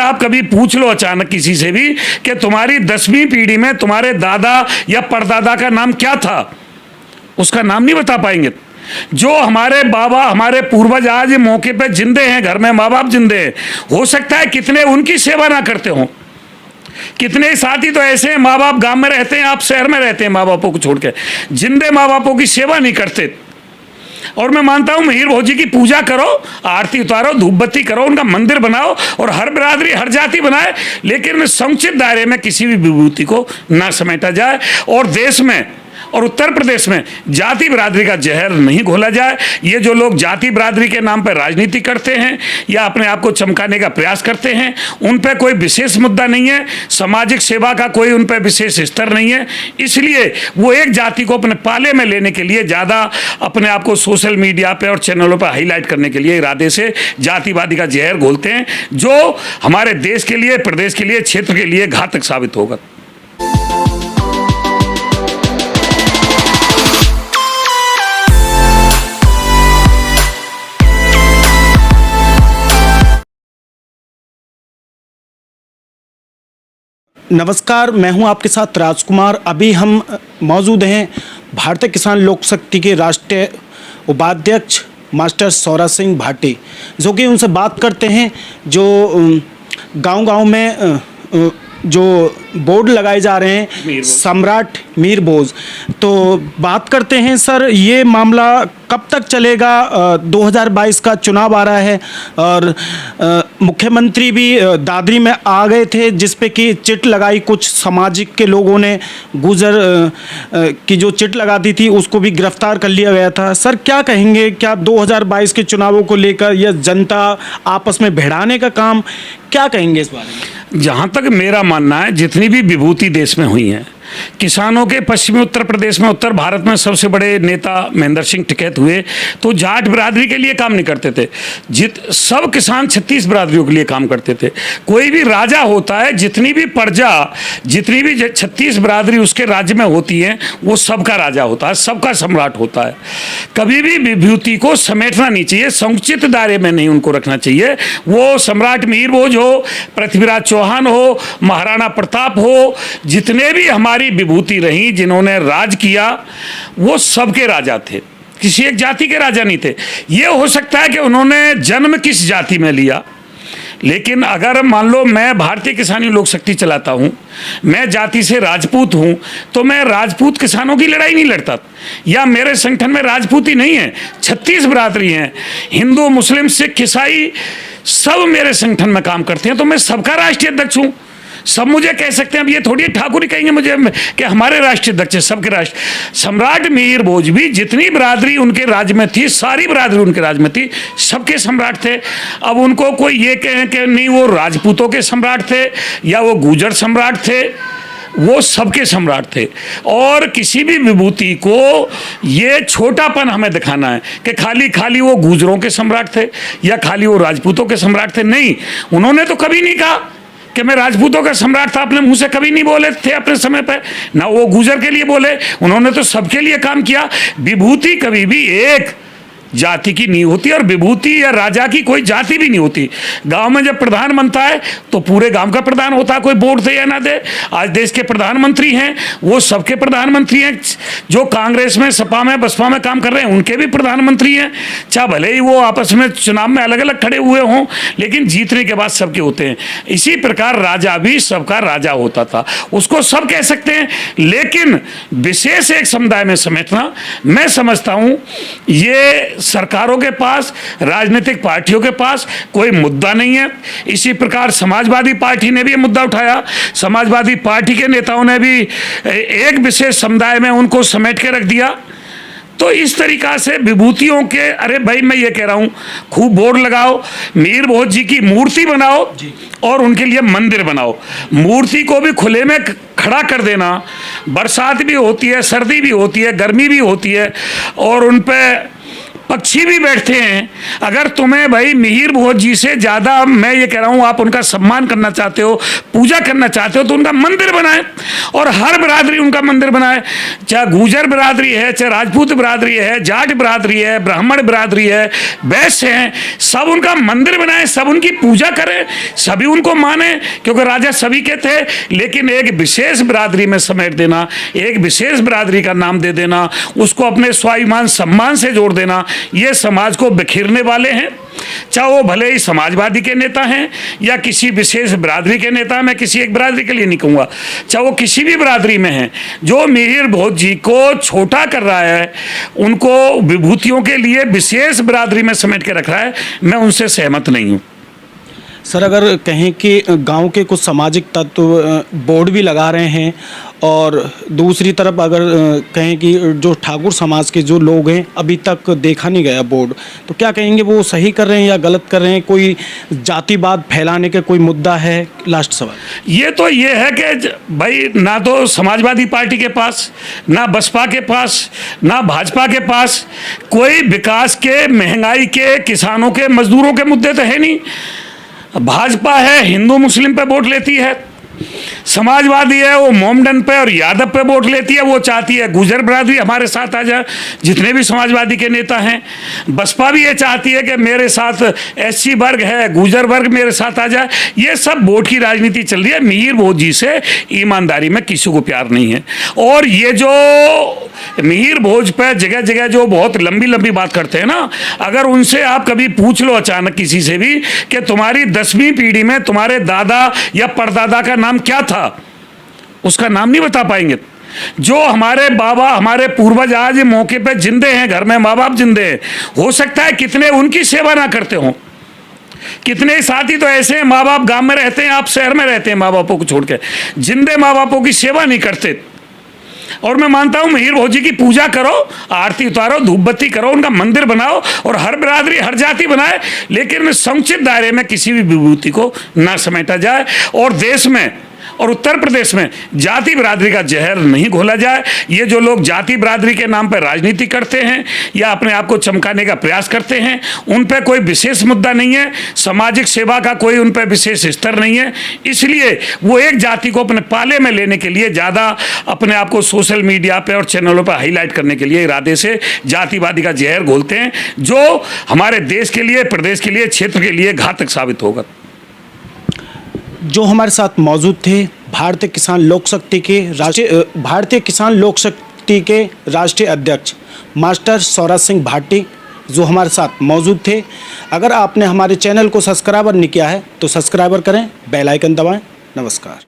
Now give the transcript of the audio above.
आप कभी पूछ लो अचानक किसी से भी कि तुम्हारी 10वीं पीढ़ी में तुम्हारे दादा या परदादा का नाम क्या था, उसका नाम नहीं बता पाएंगे। जो हमारे बाबा, हमारे पूर्वज आज मौके पे जिंदे हैं, घर में माँ बाप जिंदे हैं, हो सकता है कितने उनकी सेवा ना करते हों। कितने साथी तो ऐसे हैं, माँ बाप गांव में रहते हैं, आप शहर में रहते हैं, माँ बापों को छोड़ के जिंदे माँ बापों की सेवा नहीं करते। और मैं मानता हूं मीर भोजी की पूजा करो, आरती उतारो, धूप बत्ती करो, उनका मंदिर बनाओ और हर बिरादरी हर जाति बनाए, लेकिन समुचित दायरे में किसी भी विभूति को ना समेटा जाए और देश में और उत्तर प्रदेश में जाति बिरादरी का जहर नहीं घोला जाए। ये जो लोग जाति बिरादरी के नाम पर राजनीति करते हैं या अपने आप को चमकाने का प्रयास करते हैं, उन पर कोई विशेष मुद्दा नहीं है, सामाजिक सेवा का कोई उन पर विशेष स्तर नहीं है, इसलिए वो एक जाति को अपने पाले में लेने के लिए ज़्यादा अपने आप को सोशल मीडिया पे और चैनलों पर हाईलाइट करने के लिए इरादे से जातिवादी का जहर घोलते हैं, जो हमारे देश के लिए, प्रदेश के लिए, क्षेत्र के लिए घातक साबित होगा। नमस्कार, मैं हूं आपके साथ राजकुमार। अभी हम मौजूद हैं भारतीय किसान लोक शक्ति के राष्ट्रीय उपाध्यक्ष मास्टर सौरभ सिंह भाटी, जो कि उनसे बात करते हैं जो गांव-गांव में जो बोर्ड लगाए जा रहे हैं सम्राट मीर भोज। तो बात करते हैं सर, ये मामला कब तक चलेगा? 2022 का चुनाव आ रहा है और मुख्यमंत्री भी दादरी में आ गए थे, जिस पे कि चिट लगाई कुछ सामाजिक के लोगों ने। गुजर की जो चिट लगा दी थी उसको भी गिरफ्तार कर लिया गया था। सर क्या कहेंगे, क्या 2022 के चुनावों को लेकर यह जनता आपस में भिड़ाने का काम, क्या कहेंगे इस बारे में? जहाँ तक मेरा मानना है, जितनी भी विभूति देश में हुई हैं, किसानों के पश्चिमी उत्तर प्रदेश में, उत्तर भारत में सबसे बड़े नेता महेंद्र सिंह टिकैत हुए तो जाट बिरादरी के लिए काम नहीं करते थे। सब किसान 36 बिरादरियों के लिए काम करते थे। कोई भी राजा होता है, जितनी भी प्रजा, जितनी भी 36 बिरादरी उसके राज्य में होती है, वो सबका राजा होता है, सबका सम्राट होता है। कभी भी विभूति को समेटना नहीं चाहिए, समुचित दायरे में नहीं उनको रखना चाहिए। वो सम्राट मीर भोज हो, पृथ्वीराज चौहान हो, महाराणा प्रताप हो, जितने भी हमारी विभूति रही जिन्होंने राज किया, वो सबके राजा थे, किसी एक जाति के राजा नहीं थे। ये हो सकता है कि उन्होंने जन्म किस जाति में लिया, लेकिन अगर मान लो मैं भारतीय किसानी लोक शक्ति चलाता हूं, मैं जाति से राजपूत हूं, तो मैं राजपूत किसानों की लड़ाई नहीं लड़ता, या मेरे संगठन में राजपूत ही नहीं है, 36 बिरादरी हैं, हिंदू, मुस्लिम, सिख, ईसाई सब मेरे संगठन में काम करते हैं, तो मैं सबका राष्ट्रीय अध्यक्ष हूं। सब मुझे कह सकते हैं, अब ये थोड़ी ठाकुर ही कहेंगे मुझे कि हमारे राष्ट्रीय अध्यक्ष, सबके राष्ट्र। सम्राट मीर भोज भी जितनी बिरादरी उनके राज्य में थी, सारी बिरादरी उनके राज्य में थी, सबके सम्राट थे। अब उनको कोई ये कहे कि नहीं वो राजपूतों के सम्राट थे या वो गुर्जर सम्राट थे, वो सबके सम्राट थे। और किसी भी विभूति को ये छोटापन हमें दिखाना है कि खाली खाली वो गुर्जरों के सम्राट थे या खाली वो राजपूतों के सम्राट थे, नहीं, उन्होंने तो कभी नहीं कहा कि मैं राजपूतों का सम्राट था, अपने मुंह से कभी नहीं बोले थे अपने समय पर, ना वो गुर्जर के लिए बोले, उन्होंने तो सबके लिए काम किया। विभूति कभी भी एक जाति की नहीं होती और विभूति या राजा की कोई जाति भी नहीं होती। गांव में जब प्रधान बनता है तो पूरे गांव का प्रधान होता है, कोई वोट दे या ना दे। आज देश के प्रधानमंत्री हैं, वो सबके प्रधानमंत्री हैं। जो कांग्रेस में, सपा में, बसपा में काम कर रहे हैं, उनके भी प्रधानमंत्री हैं। चाहे भले ही वो आपस में चुनाव में अलग अलग खड़े हुए हों, लेकिन जीतने के बाद सबके होते हैं। इसी प्रकार राजा भी सबका राजा होता था, उसको सब कह सकते हैं, लेकिन विशेष एक समुदाय में समेटना, मैं समझता हूँ ये सरकारों के पास, राजनीतिक पार्टियों के पास कोई मुद्दा नहीं है। इसी प्रकार समाजवादी पार्टी ने भी ये मुद्दा उठाया, समाजवादी पार्टी के नेताओं ने भी एक विशेष समुदाय में उनको समेट के रख दिया। तो इस तरीका से विभूतियों के, अरे भाई मैं ये कह रहा हूँ, खूब बोर्ड लगाओ, मीर भोज जी की मूर्ति बनाओ और उनके लिए मंदिर बनाओ। मूर्ति को भी खुले में खड़ा कर देना, बरसात भी होती है, सर्दी भी होती है, गर्मी भी होती है, और उन पे पक्षी भी बैठते हैं। अगर तुम्हें भाई मिहिर भोज जी से ज़्यादा, मैं ये कह रहा हूँ, आप उनका सम्मान करना चाहते हो, पूजा करना चाहते हो, तो उनका मंदिर बनाए और हर बिरादरी उनका मंदिर बनाए। चाहे गुर्जर बिरादरी है, चाहे राजपूत बिरादरी है, जाट बिरादरी है, ब्राह्मण बिरादरी है, वैश्य हैं, सब उनका मंदिर बनाए, सब उनकी पूजा करें, सभी उनको माने, क्योंकि राजा सभी के थे। लेकिन एक विशेष बिरादरी में समेट देना, एक विशेष बिरादरी का नाम दे देना, उसको अपने स्वाभिमान सम्मान से जोड़ देना, ये समाज को बिखेरने वाले हैं। चाहे वो भले ही समाजवादी के नेता हैं या किसी विशेष बिरादरी के नेता, मैं किसी एक बिरादरी के लिए नहीं कहूँगा, चाहे वो किसी भी बिरादरी में हैं, जो मिहिर भोज जी को छोटा कर रहा है, उनको विभूतियों के लिए विशेष बिरादरी में समेट के रख रहा है, मैं उनसे सहमत नहीं हूँ। सर, अगर कहें कि गांव के कुछ सामाजिक तत्व बोर्ड भी लगा रहे हैं और दूसरी तरफ अगर कहें कि जो ठाकुर समाज के जो लोग हैं अभी तक देखा नहीं गया बोर्ड, तो क्या कहेंगे, वो सही कर रहे हैं या गलत कर रहे हैं? कोई जातिवाद फैलाने का कोई मुद्दा है? लास्ट सवाल ये है कि भाई ना तो समाजवादी पार्टी के पास, ना बसपा के पास, ना भाजपा के पास कोई विकास के, महंगाई के, किसानों के, मजदूरों के मुद्दे तो है नहीं। भाजपा है हिंदू मुस्लिम पे वोट लेती है, समाजवादी है वो मोमडन पे और यादव पे वोट लेती है, वो चाहती है गुर्जर बिरादरी हमारे साथ आ जाए, जितने भी समाजवादी के नेता हैं। बसपा भी ये चाहती है कि मेरे साथ एससी वर्ग है, गुर्जर वर्ग मेरे साथ आ जाए। ये सब वोट की राजनीति चल रही है। मिहिर भोज जी से ईमानदारी में किसी को प्यार नहीं है। और ये जो मिहिर भोज पे जगह जगह जो बहुत लंबी लंबी बात करते हैं ना, अगर उनसे आप कभी पूछ लो अचानक किसी से भी कि तुम्हारी 10वीं पीढ़ी में तुम्हारे दादा या परदादा का नाम क्या था, उसका नाम नहीं बता पाएंगे। जो हमारे बाबा, हमारे पूर्वज आज मौके पे जिंदे हैं, घर में माँ बाप जिंदे हैं, हो सकता है कितने उनकी सेवा ना करते हों। कितने साथी तो ऐसे हैं, माँ बाप गांव में रहते हैं, आप शहर में रहते हैं, माँ बापों को छोड़ के जिंदे माँ बापों की सेवा नहीं करते। और मैं मानता हूं मिहिर भोज जी की पूजा करो, आरती उतारो, धूप बत्ती करो, उनका मंदिर बनाओ और हर बिरादरी हर जाति बनाए, लेकिन समुचित दायरे में किसी भी विभूति को ना समेटा जाए और देश में और उत्तर प्रदेश में जाति बिरादरी का जहर नहीं घोला जाए। ये जो लोग जाति बिरादरी के नाम पर राजनीति करते हैं या अपने आप को चमकाने का प्रयास करते हैं, उन पर कोई विशेष मुद्दा नहीं है, सामाजिक सेवा का कोई उन पर विशेष स्तर नहीं है। इसलिए वो एक जाति को अपने पाले में लेने के लिए ज़्यादा अपने आप को सोशल मीडिया पे और चैनलों पर हाईलाइट करने के लिए इरादे से जातिवादी का जहर घोलते हैं, जो हमारे देश के लिए, प्रदेश के लिए, क्षेत्र के लिए घातक साबित होगा। जो हमारे साथ मौजूद थे भारतीय किसान लोक शक्ति के राष्ट्रीय अध्यक्ष मास्टर सौरभ सिंह भाटी, जो हमारे साथ मौजूद थे। अगर आपने हमारे चैनल को सब्सक्राइबर नहीं किया है तो सब्सक्राइबर करें, बेल आइकन दबाएं। नमस्कार।